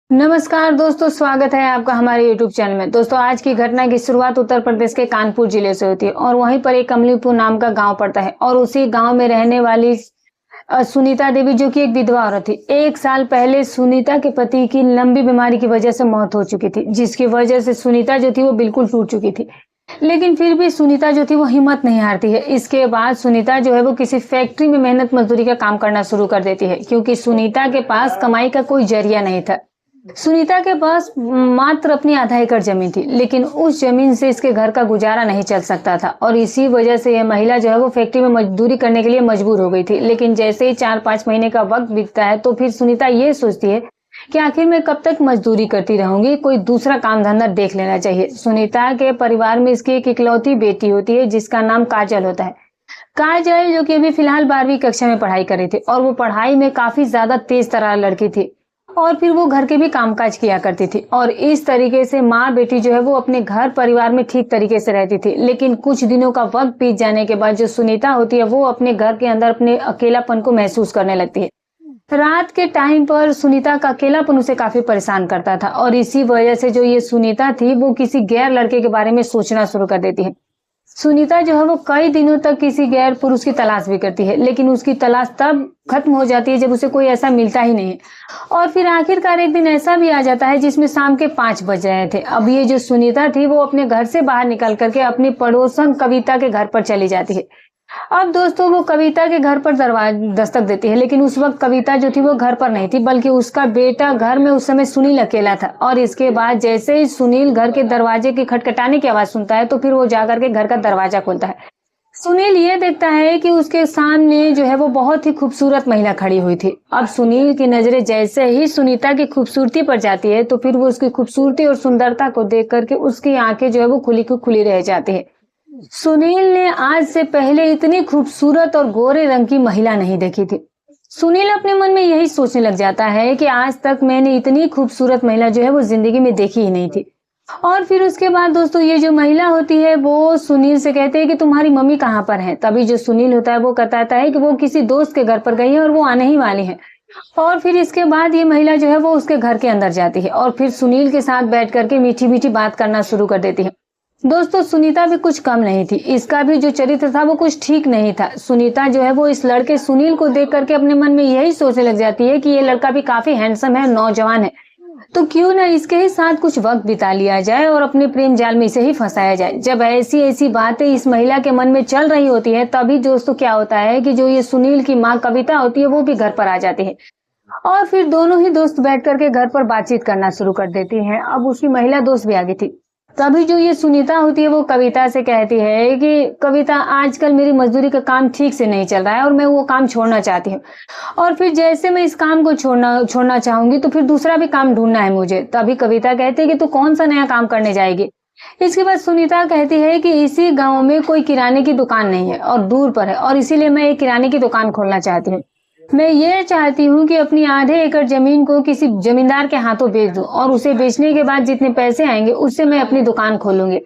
नमस्कार दोस्तों, स्वागत है आपका हमारे यूट्यूब चैनल में। दोस्तों, आज की घटना की शुरुआत उत्तर प्रदेश के कानपुर जिले से होती है और वहीं पर एक कमलीपुर नाम का गांव पड़ता है और उसी गांव में रहने वाली सुनीता देवी, जो कि एक विधवा औरत थी। 1 साल पहले सुनीता के पति की लंबी बीमारी की वजह से मौत हो चुकी थी, जिसकी वजह से सुनीता जो थी वो बिल्कुल टूट चुकी थी। लेकिन फिर भी सुनीता जो थी वो हिम्मत नहीं हारती है। इसके बाद सुनीता जो है वो किसी फैक्ट्री में मेहनत मजदूरी का काम करना शुरू कर देती है, क्योंकि सुनीता के पास कमाई का कोई जरिया नहीं था। सुनीता के पास मात्र अपनी आधा एकड़ जमीन थी, लेकिन उस जमीन से इसके घर का गुजारा नहीं चल सकता था और इसी वजह से यह महिला जो है वो फैक्ट्री में मजदूरी करने के लिए मजबूर हो गई थी। लेकिन जैसे ही 4-5 महीने का वक्त बीतता है तो फिर सुनीता ये सोचती है कि आखिर मैं कब तक मजदूरी करती रहूंगी, कोई दूसरा काम धंधा देख लेना चाहिए। सुनीता के परिवार में इसकी एक इकलौती बेटी होती है जिसका नाम काजल होता है। काजल जो कि अभी फिलहाल 12वीं कक्षा में पढ़ाई कर रही थी और वो पढ़ाई में काफी ज्यादा तेज तर्रार लड़की थी और फिर वो घर के भी कामकाज किया करती थी और इस तरीके से माँ बेटी जो है वो अपने घर परिवार में ठीक तरीके से रहती थी। लेकिन कुछ दिनों का वक्त बीत जाने के बाद जो सुनीता होती है वो अपने घर के अंदर अपने अकेलापन को महसूस करने लगती है। रात के टाइम पर सुनीता का अकेलापन उसे काफी परेशान करता था और इसी वजह से जो ये सुनीता थी वो किसी गैर लड़के के बारे में सोचना शुरू कर देती है। सुनीता जो है वो कई दिनों तक किसी गैर पुरुष की तलाश भी करती है, लेकिन उसकी तलाश तब खत्म हो जाती है जब उसे कोई ऐसा मिलता ही नहीं है। और फिर आखिरकार एक दिन ऐसा भी आ जाता है जिसमें शाम के 5 बज रहे थे। अब ये जो सुनीता थी वो अपने घर से बाहर निकल करके अपनी पड़ोसन कविता के घर पर चली जाती है। अब दोस्तों, वो कविता के घर पर दस्तक देती है, लेकिन उस वक्त कविता जो थी वो घर पर नहीं थी, बल्कि उसका बेटा घर में उस समय सुनील अकेला था। और इसके बाद जैसे ही सुनील घर के दरवाजे की खटखटाने की आवाज सुनता है तो फिर वो जाकर के घर का दरवाजा खोलता है। सुनील ये देखता है कि उसके सामने जो है वो बहुत ही खूबसूरत महिला खड़ी हुई थी। अब सुनील की नजरें जैसे ही सुनीता की खूबसूरती पर जाती है तो फिर वो उसकी खूबसूरती और सुंदरता को देख करके उसकी आंखें जो है वो खुली की खुली रह जाती है। सुनील ने आज से पहले इतनी खूबसूरत और गोरे रंग की महिला नहीं देखी थी। सुनील अपने मन में यही सोचने लग जाता है कि आज तक मैंने इतनी खूबसूरत महिला जो है वो जिंदगी में देखी ही नहीं थी। और फिर उसके बाद दोस्तों, ये जो महिला होती है वो सुनील से कहते हैं कि तुम्हारी मम्मी कहाँ पर है। तभी जो सुनील होता है वो बताता है कि वो किसी दोस्त के घर पर गई है और वो आने ही वाली है। और फिर इसके बाद ये महिला जो है वो उसके घर के अंदर जाती है और फिर सुनील के साथ बैठ करके मीठी मीठी बात करना शुरू कर देती है। दोस्तों, सुनीता भी कुछ कम नहीं थी। इसका भी जो चरित्र था वो कुछ ठीक नहीं था। सुनीता जो है वो इस लड़के सुनील को देख करके अपने मन में यही सोचने लग जाती है कि ये लड़का भी काफी हैंडसम है, नौजवान है, तो क्यों ना इसके ही साथ कुछ वक्त बिता लिया जाए और अपने प्रेम जाल में इसे ही फंसाया जाए। जब ऐसी ऐसी बातें इस महिला के मन में चल रही होती है तभी दोस्तों क्या होता है कि जो ये सुनील की माँ कविता होती है वो भी घर पर आ जाती है और फिर दोनों ही दोस्त बैठ करके घर पर बातचीत करना शुरू कर देती हैं। अब उसकी महिला दोस्त भी आ गई थी। तभी जो ये सुनीता होती है वो कविता से कहती है कि कविता, आजकल मेरी मजदूरी का काम ठीक से नहीं चल रहा है और मैं वो काम छोड़ना चाहती हूँ और फिर जैसे मैं इस काम को छोड़ना चाहूंगी तो फिर दूसरा भी काम ढूंढना है मुझे। तभी कविता कहती है कि तू कौन सा नया काम करने जाएगी। इसके बाद सुनीता कहती है कि इसी गाँव में कोई किराने की दुकान नहीं है और दूर पर है और इसीलिए मैं एक किराने की दुकान खोलना चाहती हूँ। मैं ये चाहती हूँ कि अपनी आधे एकड़ जमीन को किसी जमींदार के हाथों बेच दूं और उसे बेचने के बाद जितने पैसे आएंगे उससे मैं अपनी दुकान खोलूंगी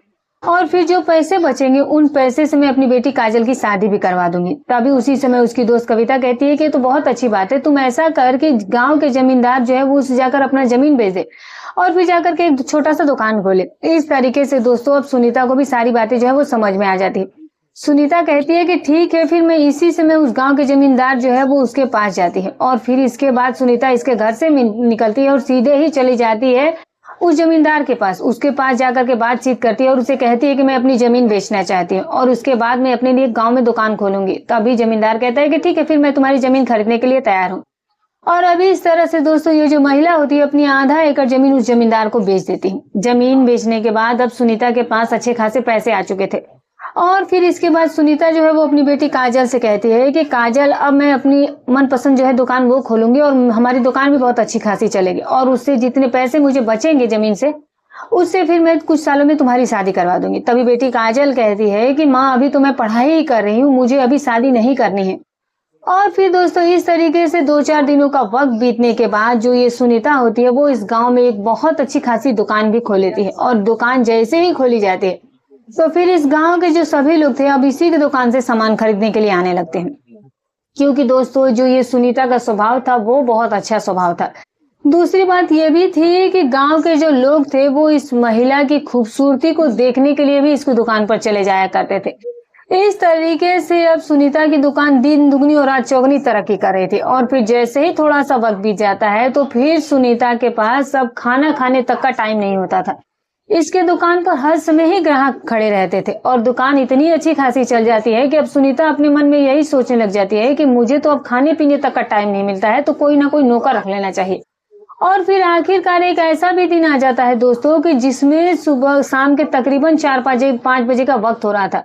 और फिर जो पैसे बचेंगे उन पैसे से मैं अपनी बेटी काजल की शादी भी करवा दूंगी। तभी उसी समय उसकी दोस्त कविता कहती है कि तो बहुत अच्छी बात है, तुम ऐसा कर कि गाँव के जमींदार जो है वो उसे जाकर अपना जमीन बेच दे और फिर जाकर के एक छोटा सा दुकान खोले। इस तरीके से दोस्तों अब सुनीता को भी सारी बातें जो है वो समझ में आ जाती है। सुनीता कहती है कि ठीक है, फिर मैं इसी समय उस गांव के जमींदार जो है वो उसके पास जाती है और फिर इसके बाद सुनीता इसके घर से निकलती है और सीधे ही चली जाती है उस जमींदार के पास। उसके पास जाकर के बातचीत करती है और उसे कहती है कि मैं अपनी जमीन बेचना चाहती हूँ और उसके बाद मैं अपने लिए गाँव में दुकान खोलूंगी। तभी जमींदार कहता है कि ठीक है, फिर मैं तुम्हारी जमीन खरीदने के लिए तैयार हूँ। और अभी इस तरह से दोस्तों ये जो महिला होती है अपनी आधा एकड़ जमीन उस जमींदार को बेच देती है। जमीन बेचने के बाद अब सुनीता के पास अच्छे खासे पैसे आ चुके थे और फिर इसके बाद सुनीता जो है वो अपनी बेटी काजल से कहती है कि काजल, अब मैं अपनी मनपसंद जो है दुकान वो खोलूंगी और हमारी दुकान भी बहुत अच्छी खासी चलेगी और उससे जितने पैसे मुझे बचेंगे जमीन से उससे फिर मैं कुछ सालों में तुम्हारी शादी करवा दूंगी। तभी बेटी काजल कहती है कि माँ, अभी तो मैं पढ़ाई ही कर रही हूँ, मुझे अभी शादी नहीं करनी है। और फिर दोस्तों इस तरीके से 2-4 दिनों का वक्त बीतने के बाद जो ये सुनीता होती है वो इस गाँव में एक बहुत अच्छी खासी दुकान भी खोल लेती है और दुकान जैसे ही खोली जाती है तो फिर इस गांव के जो सभी लोग थे अब इसी की दुकान से सामान खरीदने के लिए आने लगते हैं, क्योंकि दोस्तों जो ये सुनीता का स्वभाव था वो बहुत अच्छा स्वभाव था। दूसरी बात ये भी थी कि गांव के जो लोग थे वो इस महिला की खूबसूरती को देखने के लिए भी इसकी दुकान पर चले जाया करते थे। इस तरीके से अब सुनीता की दुकान दिन दुगनी और रात चौगनी तरक्की कर रही थी। और फिर जैसे ही थोड़ा सा वक्त बीत जाता है तो फिर सुनीता के पास अब खाना खाने तक का टाइम नहीं होता था। इसके दुकान पर हर समय ही ग्राहक खड़े रहते थे और दुकान इतनी अच्छी खासी चल जाती है कि अब सुनीता अपने मन में यही सोचने लग जाती है कि मुझे तो अब खाने पीने तक का टाइम नहीं मिलता है, तो कोई ना कोई नौकर रख लेना चाहिए। और फिर आखिरकार एक ऐसा भी दिन आ जाता है दोस्तों कि जिसमें सुबह शाम के तकरीबन 4-5 बजे का वक्त हो रहा था।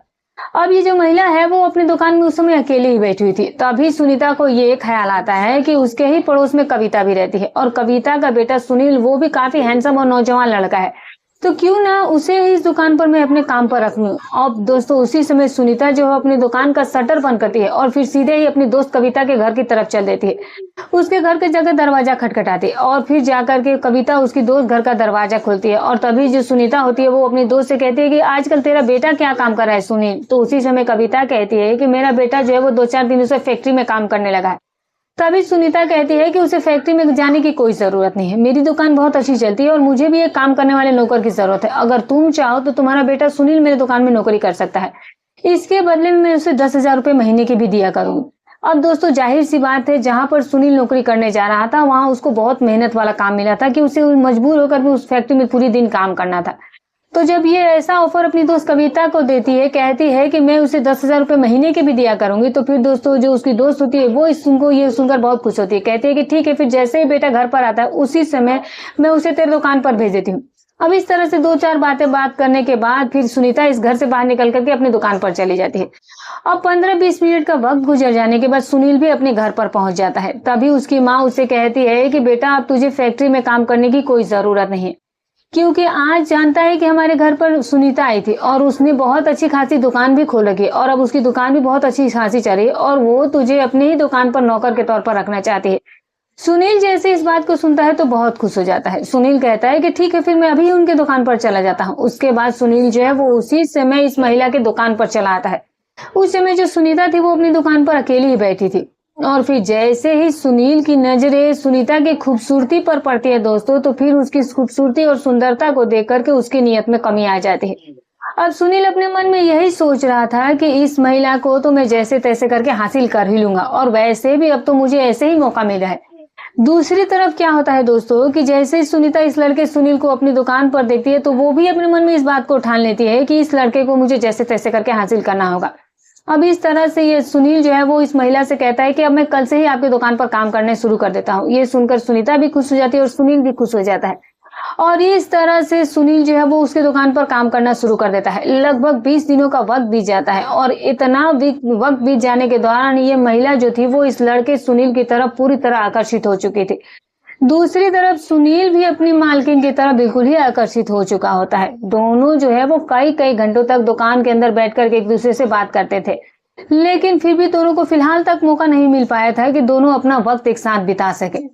अब ये जो महिला है वो अपनी दुकान में उस समय अकेली ही बैठी हुई थी। तभी सुनीता को ये ख्याल आता है कि उसके ही पड़ोस में कविता भी रहती है और कविता का बेटा सुनील वो भी काफी हैंडसम और नौजवान लड़का है, तो क्यों ना उसे इस दुकान पर मैं अपने काम पर रख लूं। अब दोस्तों उसी समय सुनीता जो है अपनी दुकान का शटर बंद करती है और फिर सीधे ही अपनी दोस्त कविता के घर की तरफ चल देती है। उसके घर के जगह दरवाजा खटखटाती है और फिर जाकर के कविता उसकी दोस्त घर का दरवाजा खोलती है। और तभी जो सुनीता होती है वो अपनी दोस्त से कहती है कि आजकल तेरा बेटा क्या काम कर रहा है सुनील। तो उसी समय कविता कहती है कि मेरा बेटा जो है वो 2-4 दिनों से फैक्ट्री में काम करने लगा है। तभी सुनीता कहती है कि उसे फैक्ट्री में जाने की कोई जरूरत नहीं है, मेरी दुकान बहुत अच्छी चलती है और मुझे भी एक काम करने वाले नौकर की जरूरत है। अगर तुम चाहो तो तुम्हारा बेटा सुनील मेरे दुकान में नौकरी कर सकता है, इसके बदले में मैं उसे 10,000 रुपए महीने की भी दिया करूंगी। अब दोस्तों जाहिर सी बात है, जहां पर सुनील नौकरी करने जा रहा था वहां उसको बहुत मेहनत वाला काम मिला था कि उसे मजबूर होकर भी उस फैक्ट्री में पूरी दिन काम करना था। तो जब ये ऐसा ऑफर अपनी दोस्त कविता को देती है, कहती है कि मैं उसे 10,000 रुपए महीने के भी दिया करूंगी, तो फिर दोस्तों जो उसकी दोस्त होती है वो ये सुनकर बहुत खुश होती है। कहती है कि ठीक है, फिर जैसे ही बेटा घर पर आता है उसी समय मैं उसे तेरे दुकान पर भेज देती हूँ। अब इस तरह से 2-4 बात करने के बाद फिर सुनीता इस घर से बाहर निकल करके अपनी दुकान पर चली जाती है। अब 15-20 मिनट का वक्त गुजर जाने के बाद सुनील भी अपने घर पर पहुंच जाता है। तभी उसकी माँ उसे कहती है कि बेटा अब तुझे फैक्ट्री में काम करने की कोई जरूरत नहीं है, क्योंकि आज जानता है कि हमारे घर पर सुनीता आई थी और उसने बहुत अच्छी खासी दुकान भी खोल रखी है और अब उसकी दुकान भी बहुत अच्छी खासी चल रही है और वो तुझे अपनी ही दुकान पर नौकर के तौर पर रखना चाहती है। सुनील जैसे इस बात को सुनता है तो बहुत खुश हो जाता है। सुनील कहता है कि ठीक है, फिर मैं अभी उनके दुकान पर चला जाता हूँ। उसके बाद सुनील जो है वो उसी समय इस महिला के दुकान पर चला आता है। उस समय जो सुनीता थी वो अपनी दुकान पर अकेली ही बैठी थी और फिर जैसे ही सुनील की नजरें सुनीता की खूबसूरती पर पड़ती है दोस्तों, तो फिर उसकी खूबसूरती और सुंदरता को देख करके उसकी नीयत में कमी आ जाती है। अब सुनील अपने मन में यही सोच रहा था कि इस महिला को तो मैं जैसे तैसे करके हासिल कर ही लूंगा और वैसे भी अब तो मुझे ऐसे ही मौका मिला है। दूसरी तरफ क्या होता है दोस्तों कि जैसे ही सुनीता इस लड़के सुनील को अपनी दुकान पर देखती है तो वो भी अपने मन में इस बात को ठान लेती है कि इस लड़के को मुझे जैसे तैसे करके हासिल करना होगा। अब इस तरह से ये सुनील जो है वो इस महिला से कहता है कि अब मैं कल से ही आपकी दुकान पर काम करने शुरू कर देता हूँ। ये सुनकर सुनीता भी खुश हो जाती है और सुनील भी खुश हो जाता है और इस तरह से सुनील जो है वो उसके दुकान पर काम करना शुरू कर देता है। लगभग 20 दिनों का वक्त बीत जाता है और इतना वक्त बीत जाने के दौरान ये महिला जो थी वो इस लड़के सुनील की तरफ पूरी तरह आकर्षित हो चुकी थी। दूसरी तरफ सुनील भी अपनी मालकिन की तरफ बिल्कुल ही आकर्षित हो चुका होता है। दोनों जो है वो कई घंटों तक दुकान के अंदर बैठ कर के एक दूसरे से बात करते थे, लेकिन फिर भी दोनों को फिलहाल तक मौका नहीं मिल पाया था कि दोनों अपना वक्त एक साथ बिता सके।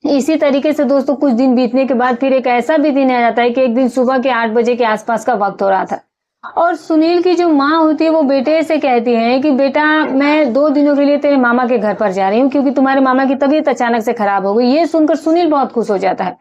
इसी तरीके से दोस्तों कुछ दिन बीतने के बाद फिर एक ऐसा भी दिन आ जाता है कि एक दिन सुबह के 8 बजे के आसपास का वक्त हो रहा था और सुनील की जो माँ होती है वो बेटे से कहती है कि बेटा मैं 2 दिनों के लिए तेरे मामा के घर पर जा रही हूँ क्योंकि तुम्हारे मामा की तबीयत अचानक से खराब हो गई। ये सुनकर सुनील बहुत खुश हो जाता है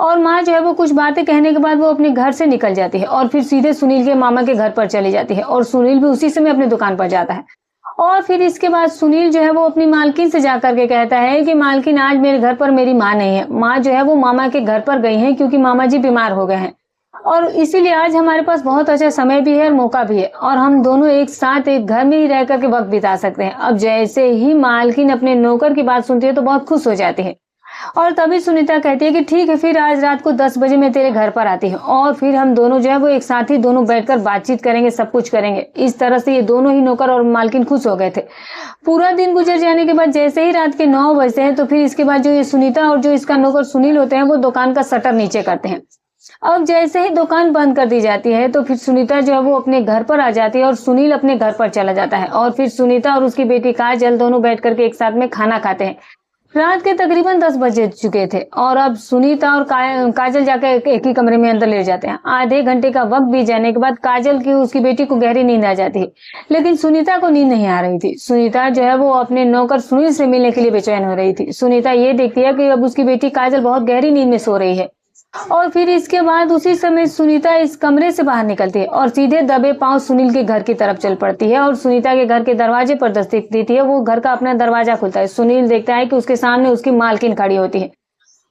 और माँ जो है वो कुछ बातें कहने के बाद वो अपने घर से निकल जाती है और फिर सीधे सुनील के मामा के घर पर चली जाती है और सुनील भी उसी समय अपनी दुकान पर जाता है। और फिर इसके बाद सुनील जो है वो अपनी मालकिन से जाकर के कहता है कि मालकिन आज मेरे घर पर मेरी माँ नहीं है, माँ जो है वो मामा के घर पर गई हैं क्योंकि मामा जी बीमार हो गए हैं और इसीलिए आज हमारे पास बहुत अच्छा समय भी है और मौका भी है और हम दोनों एक साथ एक घर में ही रह करके वक्त बिता सकते हैं। अब जैसे ही मालकिन अपने नौकर की बात सुनती है तो बहुत खुश हो जाती है और तभी सुनीता कहती है कि ठीक है, फिर आज रात को 10 बजे मैं तेरे घर पर आती हूँ और फिर हम दोनों जो है वो एक साथ ही दोनों बैठकर बातचीत करेंगे, सब कुछ करेंगे। इस तरह से ये दोनों ही नौकर और मालकिन खुश हो गए थे। पूरा दिन गुजर जाने के बाद जैसे ही रात के 9 बजते हैं तो फिर इसके बाद जो ये सुनीता और जो इसका नौकर सुनील होते हैं वो दुकान का शटर नीचे करते हैं। अब जैसे ही दुकान बंद कर दी जाती है तो फिर सुनीता जो है वो अपने घर पर आ जाती है और सुनील अपने घर पर चला जाता है और फिर सुनीता और उसकी बेटी काजल दोनों बैठ करके एक साथ में खाना खाते हैं। रात के तकरीबन 10 बजे चुके थे और अब सुनीता और काजल जाकर एक ही कमरे में अंदर ले जाते हैं। आधे घंटे का वक्त बीत जाने के बाद काजल की उसकी बेटी को गहरी नींद आ जाती है, लेकिन सुनीता को नींद नहीं आ रही थी। सुनीता जो है वो अपने नौकर सुनील से मिलने के लिए बेचैन हो रही थी। सुनीता ये देखती है कि अब उसकी बेटी काजल बहुत गहरी नींद में सो रही है और फिर इसके बाद उसी समय सुनीता इस कमरे से बाहर निकलती है और सीधे दबे पांव सुनील के घर की तरफ चल पड़ती है और सुनीता के घर के दरवाजे पर दस्तक देती है। वो घर का अपना दरवाजा खुलता है। सुनील देखता है कि उसके सामने उसकी मालकिन खड़ी होती है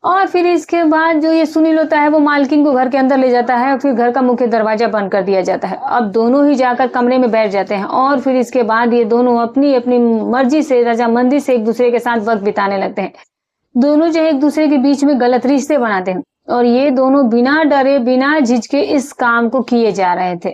और फिर इसके बाद जो ये सुनील होता है वो मालकिन को घर के अंदर ले जाता है और फिर घर का मुख्य दरवाजा बंद कर दिया जाता है। अब दोनों ही जाकर कमरे में बैठ जाते हैं और फिर इसके बाद ये दोनों अपनी अपनी मर्जी से, रजामंदी से एक दूसरे के साथ वक्त बिताने लगते हैं। दोनों जो एक दूसरे के बीच में गलत रिश्ते बनाते हैं और ये दोनों बिना डरे बिना झिझके इस काम को किए जा रहे थे।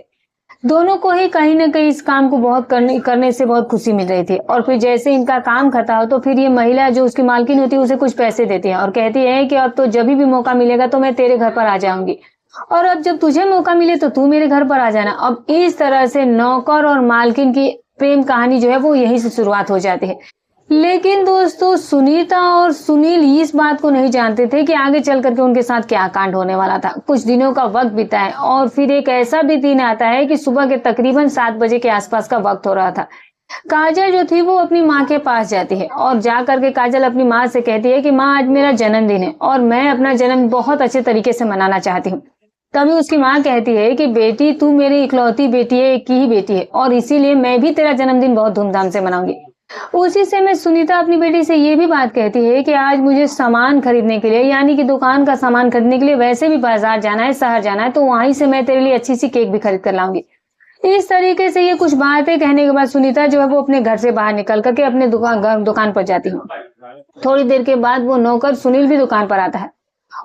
दोनों को ही कहीं ना कहीं इस काम को बहुत करने से बहुत खुशी मिल रही थी और फिर जैसे इनका काम खत्म हो तो फिर ये महिला जो उसकी मालकिन होती है उसे कुछ पैसे देती है और कहती है कि अब तो जब भी मौका मिलेगा तो मैं तेरे घर पर आ जाऊंगी और अब जब तुझे मौका मिले तो तू मेरे घर पर आ जाना। अब इस तरह से नौकर और मालकिन की प्रेम कहानी जो है वो यहीं से शुरुआत हो जाती है। लेकिन दोस्तों सुनीता और सुनील इस बात को नहीं जानते थे कि आगे चल करके उनके साथ क्या कांड होने वाला था। कुछ दिनों का वक्त बीता है और फिर एक ऐसा भी दिन आता है कि सुबह के तकरीबन 7 बजे के आसपास का वक्त हो रहा था। काजल जो थी वो अपनी माँ के पास जाती है और जा करके काजल अपनी माँ से कहती है कि माँ आज मेरा जन्मदिन है और मैं अपना जन्म बहुत अच्छे तरीके से मनाना चाहती हूँ। तभी उसकी माँ कहती है कि बेटी तू मेरी इकलौती बेटी है, एक ही बेटी है और इसीलिए मैं भी तेरा जन्मदिन बहुत धूमधाम से मनाऊंगी। उसी समय सुनीता अपनी बेटी से ये भी बात कहती है कि आज मुझे सामान खरीदने के लिए, यानी कि दुकान का सामान खरीदने के लिए वैसे भी बाजार जाना है, शहर जाना है, तो वहीं से मैं तेरे लिए अच्छी सी केक भी खरीद कर लाऊंगी। इस तरीके से ये कुछ बातें कहने के बाद सुनीता जो है वो अपने घर से बाहर निकल करके अपने दुकान पर जाती है। थोड़ी देर के बाद वो नौकर सुनील भी दुकान पर आता है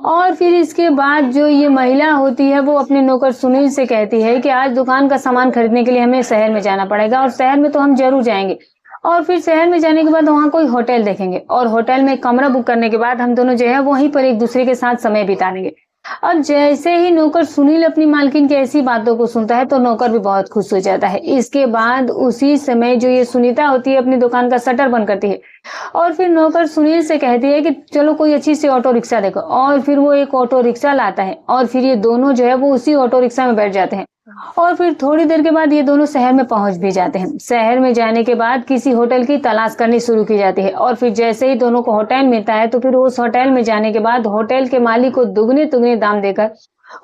और फिर इसके बाद जो ये महिला होती है वो अपने नौकर सुनील से कहती है कि आज दुकान का सामान खरीदने के लिए हमें शहर में जाना पड़ेगा और शहर में तो हम जरूर जाएंगे और फिर शहर में जाने के बाद वहाँ कोई होटल देखेंगे और होटल में कमरा बुक करने के बाद हम दोनों जो है वहीं पर एक दूसरे के साथ समय बिताएंगे। अब जैसे ही नौकर सुनील अपनी मालकिन की ऐसी बातों को सुनता है तो नौकर भी बहुत खुश हो जाता है। इसके बाद उसी समय जो ये सुनीता होती है अपनी दुकान का शटर बंद करती है और फिर नौकर सुनील से कहती है कि चलो कोई अच्छी सी ऑटो रिक्शा देखो और फिर वो एक ऑटो रिक्शा लाता है और फिर ये दोनों जो है वो उसी ऑटो रिक्शा में बैठ जाते हैं और फिर थोड़ी देर के बाद ये दोनों शहर में पहुंच भी जाते हैं। शहर में जाने के बाद किसी होटल की तलाश करनी शुरू की जाती है और फिर जैसे ही दोनों को होटल मिलता है तो फिर उस होटल में जाने के बाद होटल के मालिक को दुगने तुगने दाम देकर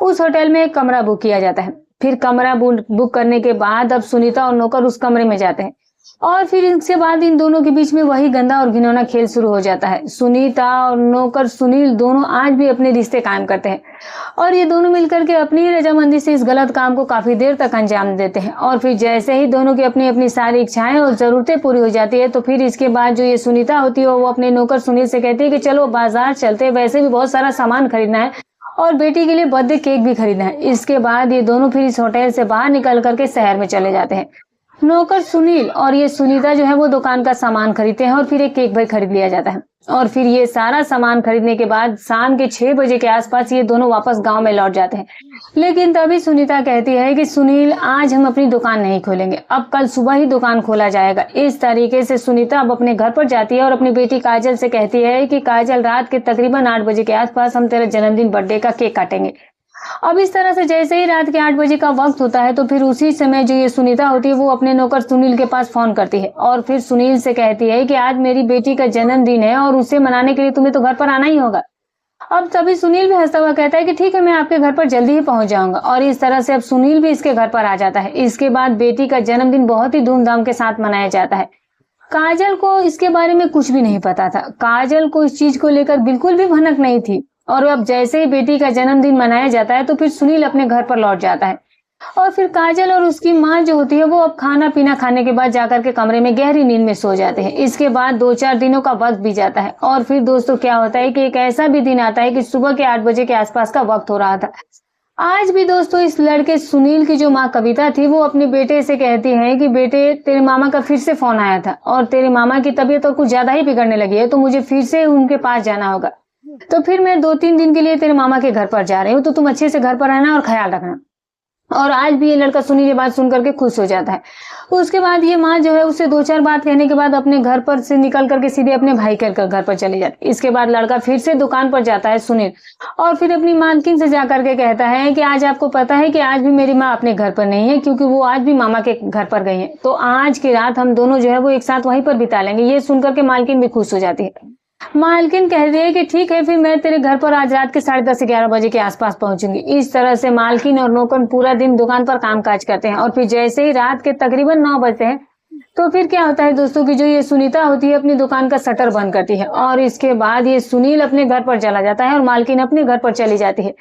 उस होटल में एक कमरा बुक किया जाता है। फिर कमरा बुक करने के बाद अब सुनीता और नौकर उस कमरे में जाते हैं और फिर इसके बाद इन दोनों के बीच में वही गंदा और घिनौना खेल शुरू हो जाता है। सुनीता और नौकर सुनील दोनों आज भी अपने रिश्ते कायम करते हैं और ये दोनों मिलकर के अपनी ही रजामंदी से इस गलत काम को काफी देर तक अंजाम देते हैं और फिर जैसे ही दोनों की अपनी अपनी सारी इच्छाएं और जरूरतें पूरी हो जाती है तो फिर इसके बाद जो ये सुनीता होती है वो अपने नौकर सुनील से कहती है कि चलो बाजार चलते, वैसे भी बहुत सारा सामान खरीदना है और बेटी के लिए बर्थडे केक भी खरीदना है। इसके बाद ये दोनों फिर इस होटल से बाहर निकल करके शहर में चले जाते हैं। नौकर सुनील और ये सुनीता जो है वो दुकान का सामान खरीदते हैं और फिर एक केक भी खरीद लिया जाता है और फिर ये सारा सामान खरीदने के बाद शाम के 6 बजे के आसपास ये दोनों वापस गांव में लौट जाते हैं। लेकिन तभी सुनीता कहती है कि सुनील आज हम अपनी दुकान नहीं खोलेंगे, अब कल सुबह ही दुकान खोला जाएगा। इस तरीके से सुनीता अब अपने घर पर जाती है और अपनी बेटी काजल से कहती है कि काजल रात के तकरीबन 8 बजे के आसपास हम तेरे जन्मदिन बर्थडे का केक काटेंगे। अब इस तरह से जैसे ही रात के 8 बजे का वक्त होता है तो फिर उसी समय जो ये सुनीता होती है वो अपने नौकर सुनील के पास फोन करती है और फिर सुनील से कहती है कि आज मेरी बेटी का जन्मदिन है और उसे मनाने के लिए तुम्हें तो घर पर आना ही होगा। अब तभी सुनील भी हंसता हुआ कहता है कि ठीक है, मैं आपके घर पर जल्दी ही पहुंच जाऊंगा और इस तरह से अब सुनील भी इसके घर पर आ जाता है। इसके बाद बेटी का जन्मदिन बहुत ही धूमधाम के साथ मनाया जाता है। काजल को इसके बारे में कुछ भी नहीं पता था। काजल को इस चीज को लेकर बिल्कुल भी भनक नहीं थी और अब जैसे ही बेटी का जन्मदिन मनाया जाता है तो फिर सुनील अपने घर पर लौट जाता है और फिर काजल और उसकी माँ जो होती है वो अब खाना पीना खाने के बाद जाकर के कमरे में गहरी नींद में सो जाते हैं। इसके बाद 2-4 दिनों का वक्त भी जाता है और फिर दोस्तों क्या होता है कि एक ऐसा भी दिन आता है कि सुबह के 8 बजे के आसपास का वक्त हो रहा था। आज भी दोस्तों इस लड़के सुनील की जो माँ कविता थी वो अपने बेटे से कहती है कि बेटे तेरे मामा का फिर से फोन आया था और तेरे मामा की तबीयत और कुछ ज्यादा ही बिगड़ने लगी है तो मुझे फिर से उनके पास जाना होगा। तो फिर मैं 2-3 दिन के लिए तेरे मामा के घर पर जा रही हूँ, तो तुम अच्छे से घर पर रहना और ख्याल रखना। और आज भी ये लड़का सुनील ये बात सुन करके खुश हो जाता है। उसके बाद ये माँ जो है उसे 2-4 बात कहने के बाद अपने घर पर से निकल करके सीधे अपने भाई के घर पर चले जाती है। इसके बाद लड़का फिर से दुकान पर जाता है सुनील, और फिर अपनी मालकिन से जा करके कहता है कि आज आपको पता है कि आज भी मेरी माँ अपने घर पर नहीं है, क्योंकि वो आज भी मामा के घर पर गई है, तो आज की रात हम दोनों जो है वो एक साथ वहीं पर बिता लेंगे। ये सुनकर के मालकिन भी खुश हो जाती है। मालकिन कहती है कि ठीक है, फिर मैं तेरे घर पर आज रात के 10:30-11 बजे के आसपास पहुंचूंगी। इस तरह से मालकिन और नौकर पूरा दिन दुकान पर कामकाज करते हैं, और फिर जैसे ही रात के तकरीबन 9 बजते हैं तो फिर क्या होता है दोस्तों की जो ये सुनीता होती है अपनी दुकान का शटर बंद करती है, और इसके बाद ये सुनील अपने घर पर चला जाता है और मालकिन अपने घर पर चली जाती है।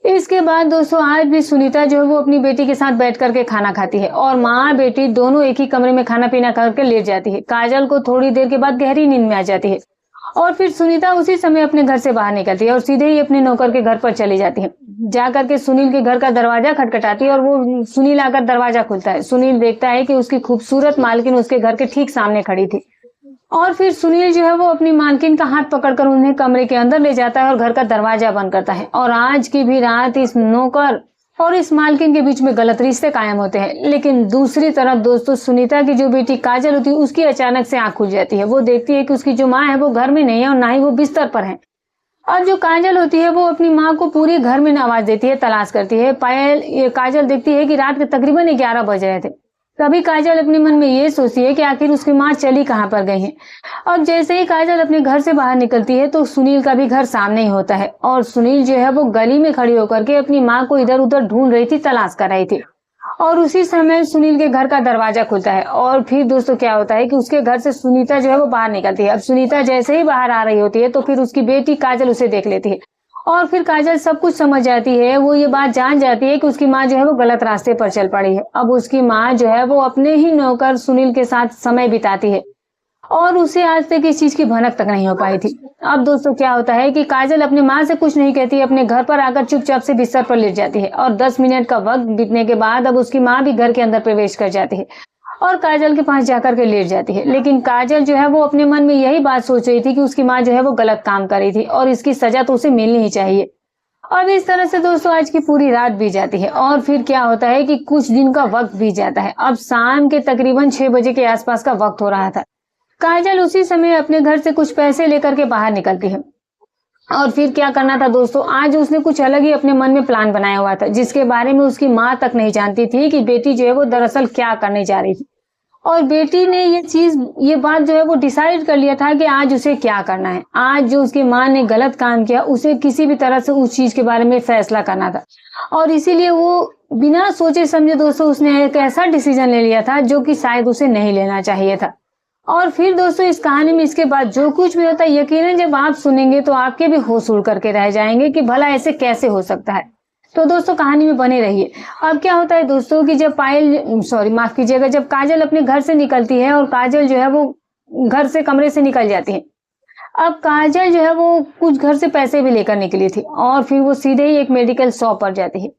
इसके बाद दोस्तों आज भी सुनीता जो है वो अपनी बेटी के साथ बैठ करके खाना खाती है, और माँ बेटी दोनों एक ही कमरे में खाना पीना करके लेट जाती है। काजल को थोड़ी देर के बाद गहरी नींद में आ जाती है, और फिर सुनीता उसी समय अपने घर से बाहर निकलती है और सीधे ही अपने नौकर के घर पर चली जाती है। जाकर के सुनील के घर का दरवाजा खटखटाती है, और वो सुनील आकर दरवाजा खुलता है। सुनील देखता है कि उसकी खूबसूरत मालकिन उसके घर के ठीक सामने खड़ी थी, और फिर सुनील जो है वो अपनी मालकिन का हाथ पकड़कर उन्हें कमरे के अंदर ले जाता है और घर का दरवाजा बंद करता है। और आज की भी रात इस नौकर और इस मालकिन के बीच में गलत रिश्ते कायम होते हैं। लेकिन दूसरी तरफ दोस्तों सुनीता की जो बेटी काजल होती है उसकी अचानक से आंख खुल जाती है। वो देखती है कि उसकी जो माँ है वो घर में नहीं है, और ना ही वो बिस्तर पर है। और जो काजल होती है वो अपनी माँ को पूरे घर में आवाज देती है, तलाश करती है। ये काजल देखती है कि रात के तकरीबन 11 बज रहे थे। तभी काजल अपने मन में ये सोचती है कि आखिर उसकी माँ चली कहाँ पर गई है। और जैसे ही काजल अपने घर से बाहर निकलती है तो सुनील का भी घर सामने ही होता है, और सुनील जो है वो गली में खड़ी होकर के अपनी माँ को इधर उधर ढूंढ रही थी, तलाश कर रही थी। और उसी समय सुनील के घर का दरवाजा खुलता है, और फिर दोस्तों क्या होता है कि उसके घर से सुनीता जो है वो बाहर निकलती है। अब सुनीता जैसे ही बाहर आ रही होती है तो फिर उसकी बेटी काजल उसे देख लेती है, और फिर काजल सब कुछ समझ जाती है। वो ये बात जान जाती है कि उसकी माँ जो है वो गलत रास्ते पर चल पड़ी है। अब उसकी माँ जो है वो अपने ही नौकर सुनील के साथ समय बिताती है, और उसे आज तक इस चीज की भनक तक नहीं हो पाई थी। अब दोस्तों क्या होता है कि काजल अपनी माँ से कुछ नहीं कहती, अपने घर पर आकर चुपचाप से बिस्तर पर लेट जाती है, और 10 मिनट का वक्त बीतने के बाद अब उसकी माँ भी घर के अंदर प्रवेश कर जाती है और काजल के पास जाकर के लेट जाती है। लेकिन काजल जो है वो अपने मन में यही बात सोच रही थी कि उसकी माँ जो है वो गलत काम कर रही थी, और इसकी सजा तो उसे मिलनी ही चाहिए। और इस तरह से दोस्तों आज की पूरी रात बीत जाती है, और फिर क्या होता है कि कुछ दिन का वक्त बीत जाता है। अब शाम के तकरीबन 6 बजे के आसपास का वक्त हो रहा था। काजल उसी समय अपने घर से कुछ पैसे लेकर के बाहर निकलती है, और फिर क्या करना था दोस्तों, आज उसने कुछ अलग ही अपने मन में प्लान बनाया हुआ था, जिसके बारे में उसकी माँ तक नहीं जानती थी कि बेटी जो है वो दरअसल क्या करने जा रही थी। और बेटी ने ये बात जो है वो डिसाइड कर लिया था कि आज उसे क्या करना है। आज जो उसकी माँ ने गलत काम किया उसे किसी भी तरह से उस चीज के बारे में फैसला करना था, और इसीलिए वो बिना सोचे समझे दोस्तों उसने एक ऐसा डिसीजन ले लिया था जो कि शायद उसे नहीं लेना चाहिए था। और फिर दोस्तों इस कहानी में इसके बाद जो कुछ भी होता है यकीनन जब आप सुनेंगे तो आपके भी होश उड़ करके रह जाएंगे कि भला ऐसे कैसे हो सकता है। तो दोस्तों कहानी में बने रहिए। अब क्या होता है दोस्तों कि जब माफ कीजिएगा, जब काजल अपने घर से निकलती है, और काजल जो है वो घर से कमरे से निकल जाती है। अब काजल जो है वो कुछ घर से पैसे भी लेकर निकली थी, और फिर वो सीधे ही एक मेडिकल शॉप पर जाती है।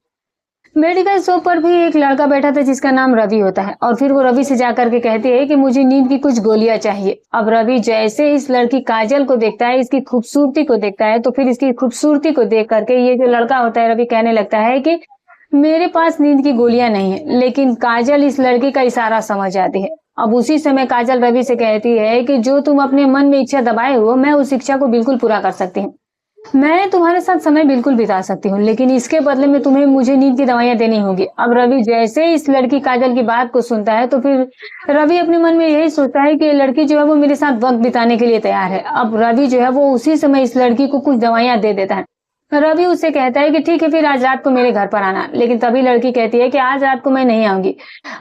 मेडिकल शॉप पर भी एक लड़का बैठा था जिसका नाम रवि होता है, और फिर वो रवि से जाकर के कहती है कि मुझे नींद की कुछ गोलियां चाहिए। अब रवि जैसे इस लड़की काजल को देखता है, इसकी खूबसूरती को देखता है, तो फिर इसकी खूबसूरती को देख करके ये जो लड़का होता है रवि कहने लगता है कि मेरे पास नींद की गोलियां नहीं है। लेकिन काजल इस लड़की का इशारा समझ जाती है। अब उसी समय काजल रवि से कहती है कि जो तुम अपने मन में इच्छा दबाए हो, मैं उस इच्छा को बिल्कुल पूरा कर सकती हूँ। मैं तुम्हारे साथ समय बिल्कुल बिता सकती हूँ, लेकिन इसके बदले में तुम्हें मुझे नींद की दवाइयां देनी होगी। अब रवि जैसे इस लड़की काजल की बात को सुनता है तो फिर रवि अपने मन में यही सोचता है कि लड़की जो है वो मेरे साथ वक्त बिताने के लिए तैयार है। अब रवि जो है वो उसी समय इस लड़की को कुछ दवाइयां दे देता है। रवि उससे कहता है कि ठीक है, फिर आज रात को मेरे घर पर आना। लेकिन तभी लड़की कहती है कि आज रात को मैं नहीं आऊंगी,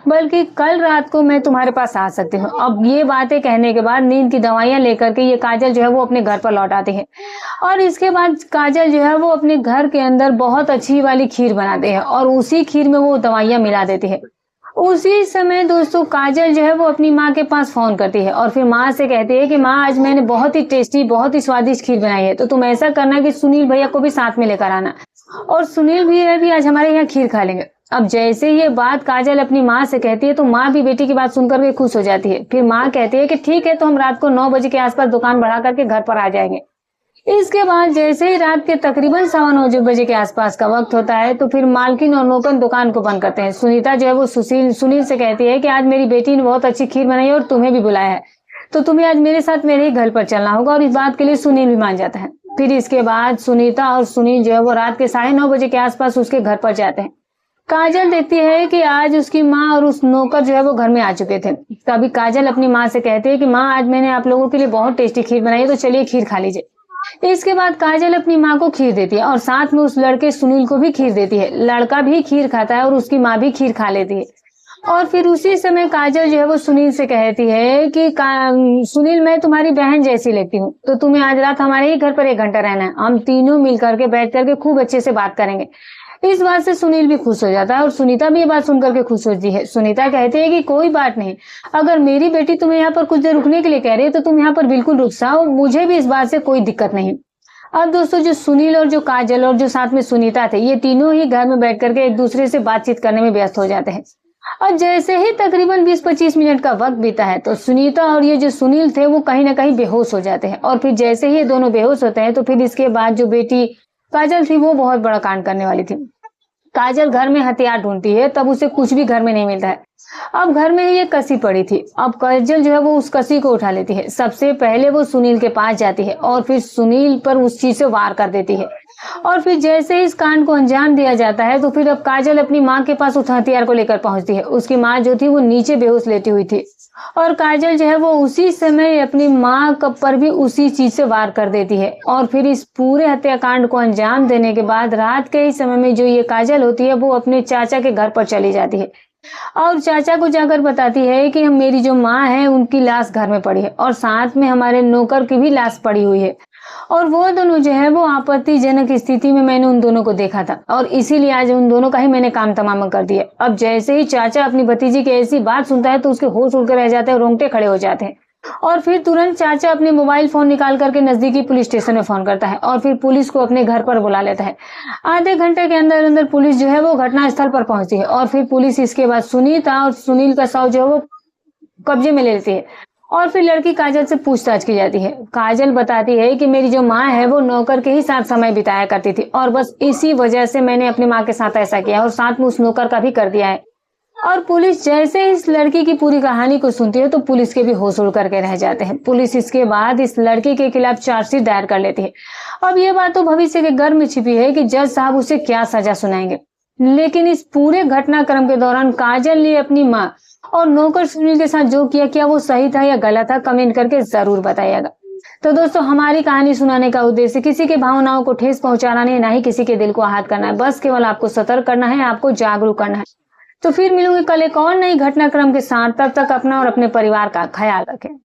बल्कि कल रात को मैं तुम्हारे पास आ सकती हूँ। अब ये बातें कहने के बाद नींद की दवाइयां लेकर के ये काजल जो है वो अपने घर पर लौट आती है, और इसके बाद काजल जो है वो अपने घर के अंदर बहुत अच्छी वाली खीर बनाते हैं, और उसी खीर में वो दवाइयां मिला देती है। उसी समय दोस्तों काजल जो है वो अपनी माँ के पास फोन करती है, और फिर माँ से कहती है कि माँ आज मैंने बहुत ही टेस्टी बहुत ही स्वादिष्ट खीर बनाई है, तो तुम ऐसा करना कि सुनील भैया को भी साथ में लेकर आना, और सुनील भैया भी आज हमारे यहाँ खीर खा लेंगे। अब जैसे ये बात काजल अपनी माँ से कहती है तो माँ भी बेटी की बात सुनकर के खुश हो जाती है। फिर माँ कहती है कि ठीक है, तो हम रात को 9 बजे के आसपास दुकान बढ़ा करके घर पर आ जाएंगे। इसके बाद जैसे ही रात के तकरीबन 9:15 बजे के आसपास का वक्त होता है तो फिर मालकिन और नौकर दुकान को बंद करते हैं। सुनीता जो है वो सुनील से कहती है कि आज मेरी बेटी ने बहुत अच्छी खीर बनाई है और तुम्हें भी बुलाया है, तो तुम्हें आज मेरे साथ मेरे ही घर पर चलना होगा। और इस बात के लिए सुनील भी मान जाता है। फिर इसके बाद सुनीता और सुनील जो है वो रात के 9:30 बजे के आसपास उसके घर पर जाते हैं। काजल देखती है कि आज उसकी माँ और उस नौकर जो है वो घर में आ चुके थे। तभी काजल अपनी माँ से कहती है कि माँ, आज मैंने आप लोगों के लिए बहुत टेस्टी खीर बनाई है, तो चलिए खीर खा लीजिए। इसके बाद काजल अपनी माँ को खीर देती है और साथ में उस लड़के सुनील को भी खीर देती है। लड़का भी खीर खाता है और उसकी माँ भी खीर खा लेती है। और फिर उसी समय काजल जो है वो सुनील से कहती है कि सुनील, मैं तुम्हारी बहन जैसी लगती हूँ, तो तुम्हें आज रात हमारे ही घर पर 1 घंटा रहना है। हम तीनों मिल करके बैठ करके खूब अच्छे से बात करेंगे। इस बात से सुनील भी खुश हो जाता है और सुनीता भी ये बात सुनकर के खुश होती है। सुनीता कहती है कि कोई बात नहीं, अगर मेरी बेटी तुम्हें यहाँ पर कुछ देर रुकने के लिए कह रही है तो तुम यहाँ पर बिल्कुल रुक जाओ, मुझे भी इस बात से कोई दिक्कत नहीं। अब दोस्तों, जो सुनील और जो काजल और जो साथ में सुनीता थे, ये तीनों ही घर में बैठ करके एक दूसरे से बातचीत करने में व्यस्त हो जाते हैं। और जैसे ही तकरीबन 20-25 मिनट का वक्त बीता है तो सुनीता और ये जो सुनील थे वो कहीं ना कहीं बेहोश हो जाते हैं। और फिर जैसे ही ये दोनों बेहोश होते हैं तो फिर इसके बाद जो बेटी काजल थी वो बहुत बड़ा कांड करने वाली थी। काजल घर में हथियार ढूंढती है, तब उसे कुछ भी घर में नहीं मिलता है। अब घर में ही एक कसी पड़ी थी। अब काजल जो है वो उस कसी को उठा लेती है। सबसे पहले वो सुनील के पास जाती है और फिर सुनील पर उस चीज से वार कर देती है। और फिर जैसे इस कांड को अंजाम दिया जाता है तो फिर अब काजल अपनी माँ के पास उस हथियार को लेकर पहुंचती है। उसकी माँ जो थी वो नीचे बेहोश लेटी हुई थी और काजल जो है वो उसी समय अपनी माँ पर भी उसी चीज से वार कर देती है। और फिर इस पूरे हत्याकांड को अंजाम देने के बाद रात के ही समय में जो ये काजल होती है वो अपने चाचा के घर पर चली जाती है और चाचा को जाकर बताती है कि मेरी जो माँ है उनकी लाश घर में पड़ी है और साथ में हमारे नौकर की भी लाश पड़ी हुई है। और वो दोनों जो है वो आपत्तिजनक स्थिति में मैंने उन दोनों को देखा था और इसीलिए आज उन दोनों का ही मैंने काम तमाम कर दिया। अब जैसे ही चाचा अपनी भतीजी की ऐसी बात सुनता है तो उसके होश उड़ कर रह जाते हैं, रोंगटे खड़े हो जाते हैं। और फिर तुरंत चाचा अपने मोबाइल फोन निकाल करके नजदीकी पुलिस स्टेशन में फोन करता है और फिर पुलिस को अपने घर पर बुला लेता है। आधे घंटे के अंदर अंदर पुलिस जो है वो घटना स्थल पर पहुंचती है और फिर पुलिस इसके बाद सुनीता और सुनील का शव जो है वो कब्जे में ले लेती है। और फिर लड़की काजल से पूछताछ की जाती है। काजल बताती है कि मेरी जो माँ है वो नौकर के ही साथ समय बिताया करती थी और बस इसी वजह से मैंने अपनी माँ के साथ ऐसा किया और साथ में उस नौकर का भी कर दिया है। और पुलिस जैसे इस लड़की की पूरी कहानी को सुनती है तो पुलिस के भी होश उड़ करके रह जाते हैं। पुलिस इसके बाद इस लड़की के खिलाफ चार्जशीट दायर कर लेती है। अब ये बात तो भविष्य के घर में छिपी है कि जज साहब उसे क्या सजा सुनाएंगे, लेकिन इस पूरे घटनाक्रम के दौरान काजल ने अपनी माँ और नौकर सुनील के साथ जो किया, क्या वो सही था या गलत था, कमेंट करके जरूर बताइएगा। तो दोस्तों, हमारी कहानी सुनाने का उद्देश्य किसी के भावनाओं को ठेस पहुंचाना नहीं, ना ही किसी के दिल को आहत करना है। बस केवल आपको सतर्क करना है, आपको जागरूक करना है। तो फिर मिलूंगी कल एक और नई घटनाक्रम के साथ। तब तक अपना और अपने परिवार का ख्याल रखें।